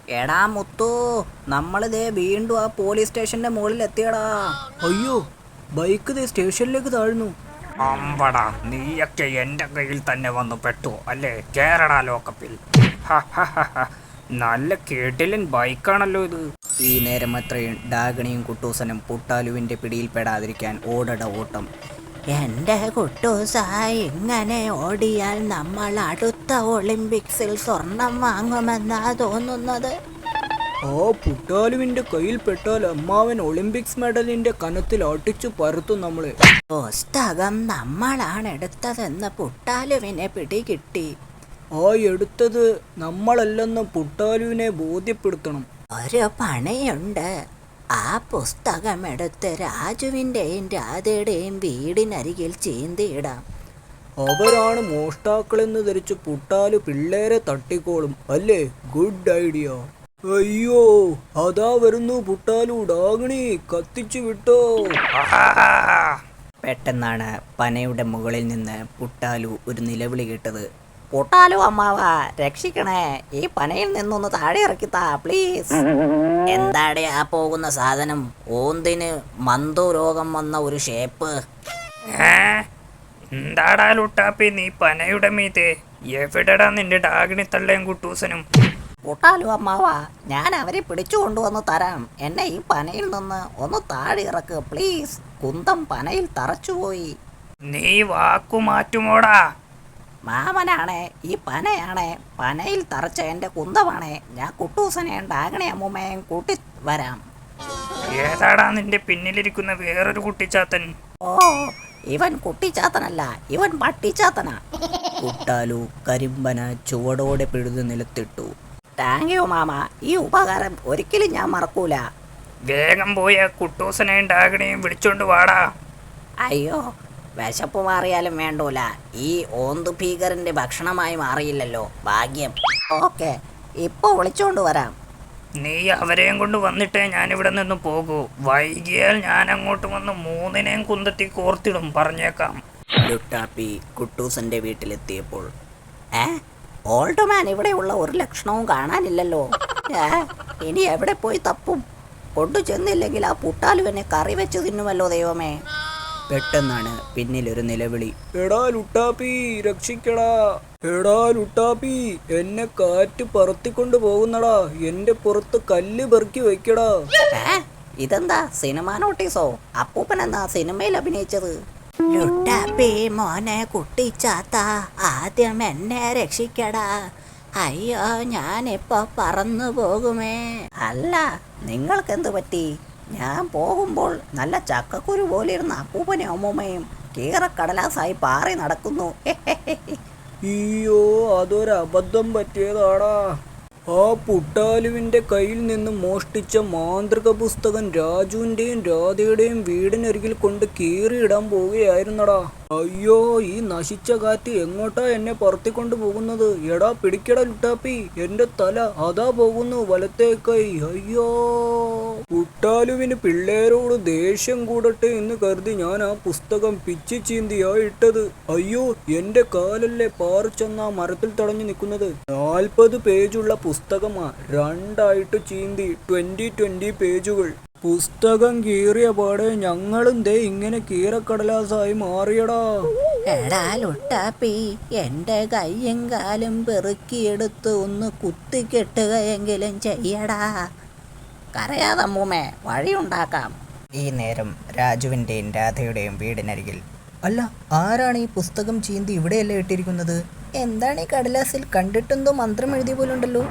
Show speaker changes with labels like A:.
A: എടാ മുത്തു, നമ്മളിതേ വീണ്ടും ആ പോലീസ് സ്റ്റേഷന്റെ മുകളിൽ എത്തിയടാ.
B: അയ്യോ, ബൈക്ക് ദേ സ്റ്റേഷനിലേക്ക് താഴ്ന്നു.
C: അമ്പടാ, നീയൊക്കെ എൻ്റെ കയ്യിൽ തന്നെ വന്നു പെട്ടു അല്ലേ? കേരള ലോക്കപ്പിൽ. ഹ, ഹ, ഹ, ഹ. നല്ല കേട്ടിലൻ ബൈക്കാണല്ലോ ഇത്.
A: ഈ നേരം അത്രയും ഡാഗണിയും കുട്ടൂസനും പുട്ടാലുവിന്റെ പിടിയിൽപ്പെടാതിരിക്കാൻ ഓടട ഓട്ടം. എന്റെ കുട്ടൂസ, ഇങ്ങനെ ഓടിയാൽ നമ്മൾ അടുത്ത ഒളിമ്പിക്സിൽ സ്വർണം വാങ്ങുമെന്നാ തോന്നുന്നത്.
B: ആ പുട്ടാലുവിന്റെ കയ്യിൽ പെട്ടാൽ അമ്മാവൻ ഒളിമ്പിക്സ് മെഡലിന്റെ കനത്തിൽ അടിച്ചു പരത്തും നമ്മളെ.
A: പുസ്തകം നമ്മളാണ് എടുത്തതെന്ന് പുട്ടാലുവിനെ പിടികിട്ടി.
B: ആ എടുത്തത് നമ്മളല്ലെന്ന് പുട്ടാലുവിനെ ബോധ്യപ്പെടുത്തണം.
A: ഒരു പണിയുണ്ട്. ആ പുസ്തകം എടുത്ത് രാജുവിൻ്റെയും രാധയുടെയും വീടിനരികിൽ ചീന്തിയിടാം.
B: അവരാണ് മോഷ്ടാക്കളെന്ന് ധരിച്ച് പുട്ടാലു പിള്ളേരെ തട്ടിക്കോളും അല്ലേ? Good idea. അയ്യോ, അതാ വരുന്നു പുട്ടാലു. ഡാഗണി കത്തിച്ചു വിട്ടോ.
A: പെട്ടെന്നാണ് പനയുടെ മുകളിൽ നിന്ന് പുട്ടാലു ഒരു നിലവിളി കേട്ടത്. പുട്ടാലു അമ്മാവ, രക്ഷിക്കണേ, ഈ പനയിൽ നിന്നൊന്ന് താഴെ ഇറക്കിത്താ പ്ലീസ്. എന്താടെ ആ പോകുന്ന സാധനം? ഓന്തിന് മന്ദു രോഗം വന്ന ഒരു ഷേപ്പ്.
C: എന്താടാ ലുട്ടാപ്പി, നീ പനയുടെ മീതെ എവിടെടാ നിന്റെ ഡാഗിണി തള്ളയും കുട്ടൂസനും?
A: പുട്ടാലു അമ്മാവ, ഞാൻ അവരെ പിടിച്ചു കൊണ്ടുവന്ന് തരാം. എന്നെ ഈ പനയിൽ നിന്ന് ഒന്ന് താഴെ ഇറക്ക് പ്ലീസ്. കുന്തം പനയിൽ തറച്ചുപോയി.
C: നീ വാക്കു മാറ്റുമോടാ?
A: മാമനാണേ, ഈ പനയാണേ, പനയിൽ തറച്ച എൻ്റെ കുന്തമാണേ. ഞാൻ കുട്ടൂസനെയും ഡാഗണി അമ്മൂമ്മയും കൂട്ടി വരാം.
C: ഏതാടാ നിന്റെ പിന്നിലിരിക്കുന്ന വേറൊരു കുട്ടിച്ചാത്തൻ?
A: ഓ, ഇവൻ കുട്ടിച്ചാത്തനല്ല, ഇവൻ പട്ടിച്ചാത്തനാ. പുട്ടാലു കരിമ്പന ചുവടോടെ പിഴുത് നിലത്തിട്ടു. താങ്ക് യു മാമ, ഈ ഉപകാരം ഒരിക്കലും ഞാൻ മറക്കൂല.
C: വേഗം പോയ കുട്ടൂസനെയും ഡാഗണിയും വിളിച്ചോണ്ട് വാടാ.
A: അയ്യോ, വിശപ്പ് മാറിയാലും വേണ്ടൂല, ഈ ഓന്തു ഭീകരന്റെ ഭക്ഷണമായി മാറിയില്ലല്ലോ. ഭാഗ്യം. ഓക്കെ, ഇപ്പൊ വിളിച്ചോണ്ട് വരാം.
C: നീ അവരെയും കൊണ്ട് വന്നിട്ടേ ഞാനിവിടെ നിന്ന് പോകൂ. വൈകിയാൽ ഞാൻ അങ്ങോട്ട് വന്ന് മൂന്നിനെയും കുന്തത്തി കോർത്തിടും, പറഞ്ഞേക്കാം.
A: ലുട്ടാപ്പി കുട്ടൂസന്റെ വീട്ടിലെത്തിയപ്പോൾ ഓൾഡ് മാൻ ഇവിടെയുള്ള ഒരു ലക്ഷണവും കാണാനില്ലല്ലോ. ഇനി എവിടെ പോയി തപ്പും? കൊണ്ടു ചെന്നില്ലെങ്കിൽ ആ പുട്ടാലുവിനെ കറി വെച്ച് തിന്നുമല്ലോ ദൈവമേ. പെട്ടെന്നാണ് പിന്നിലൊരു നിലവിളി.
B: എടാ ലുട്ടാപ്പി, രക്ഷിക്കടാ. എടാ ലുട്ടാപ്പി, എന്നെ കാറ്റ് പറത്തിക്കൊണ്ട് പോകുന്നടാ. എന്റെ പുറത്ത് കല്ല് പെറുക്കി വെക്കടാ.
A: ഇതെന്താ സിനിമ നോട്ടീസോ? അപ്പൂപ്പൻ എന്നാ സിനിമയിൽ അഭിനയിച്ചത്? ലുട്ടാപ്പി മോനെ കുട്ടിച്ചാത്ത, ആദ്യം എന്നെ രക്ഷിക്കടാ. അയ്യോ, ഞാനിപ്പോ പറന്നു പോകുമേ. അല്ല, നിങ്ങൾക്കെന്ത് പറ്റി? ഞാൻ പോകുമ്പോൾ നല്ല ചക്കക്കുരു പോലെ ഇരുന്ന അപ്പൂപ്പനും അമ്മൂമ്മയും കീറക്കടലാസായി പാറി നടക്കുന്നു.
B: അയ്യോ, അതൊരബദ്ധം പറ്റിയതാടാ. ആ പുട്ടാലുവിന്റെ കയ്യിൽ നിന്ന് മോഷ്ടിച്ച മാന്ത്രിക പുസ്തകം രാജുവിന്റെയും രാധയുടെയും വീടിനരികിൽ കൊണ്ട് കീറിയിടാൻ പോവുകയായിരുന്നടാ. അയ്യോ, ഈ നശിച്ച കാറ്റ് എങ്ങോട്ടാ എന്നെ പറത്തിക്കൊണ്ട് പോകുന്നത്? എടാ പിടിക്കടാ ലുട്ടാപ്പി, എന്റെ തല അതാ പോകുന്നു വലത്തേക്കായി. അയ്യോ, പുട്ടാലുവിന് പിള്ളേരോട് ദേഷ്യം കൂടട്ടെ എന്ന് കരുതി ഞാൻ ആ പുസ്തകം പിച്ചി ചീന്തിയാ ഇട്ടത്. അയ്യോ, എന്റെ കാലല്ലേ പാറിച്ചെന്ന മരത്തിൽ തടഞ്ഞു നിൽക്കുന്നത്. 40 പേജുള്ള പുസ്തകമാ രണ്ടായിട്ട് ചീന്തി. 20 പേജുകൾ. പുസ്തകം കീറിയ പാടെ ഞങ്ങളും ദേ ഇങ്ങനെ കീറക്കടലാസായി മാറിയടാ.
A: എടാ ലുട്ടാപ്പി, എന്റെ കയ്യും കാലും പെറുക്കിയെടുത്ത് ഒന്ന് കുത്തിക്കെട്ടുകയെങ്കിലും ചെയ്യടാ. കരയാതമ്മൂമ്മേ, വഴിയുണ്ടാക്കാം. ഈ നേരം രാജുവിൻ്റെയും രാധയുടെയും വീടിനരികിൽ.
B: അല്ല, ആരാണ് ഈ പുസ്തകം ചീന്തി ഇവിടെയല്ലേ ഇട്ടിരിക്കുന്നത്?
A: എന്താണ് ഈ കടലാസിൽ? കണ്ടിട്ടെന്തോ മന്ത്രം എഴുതിയ പോലുണ്ടല്ലോ.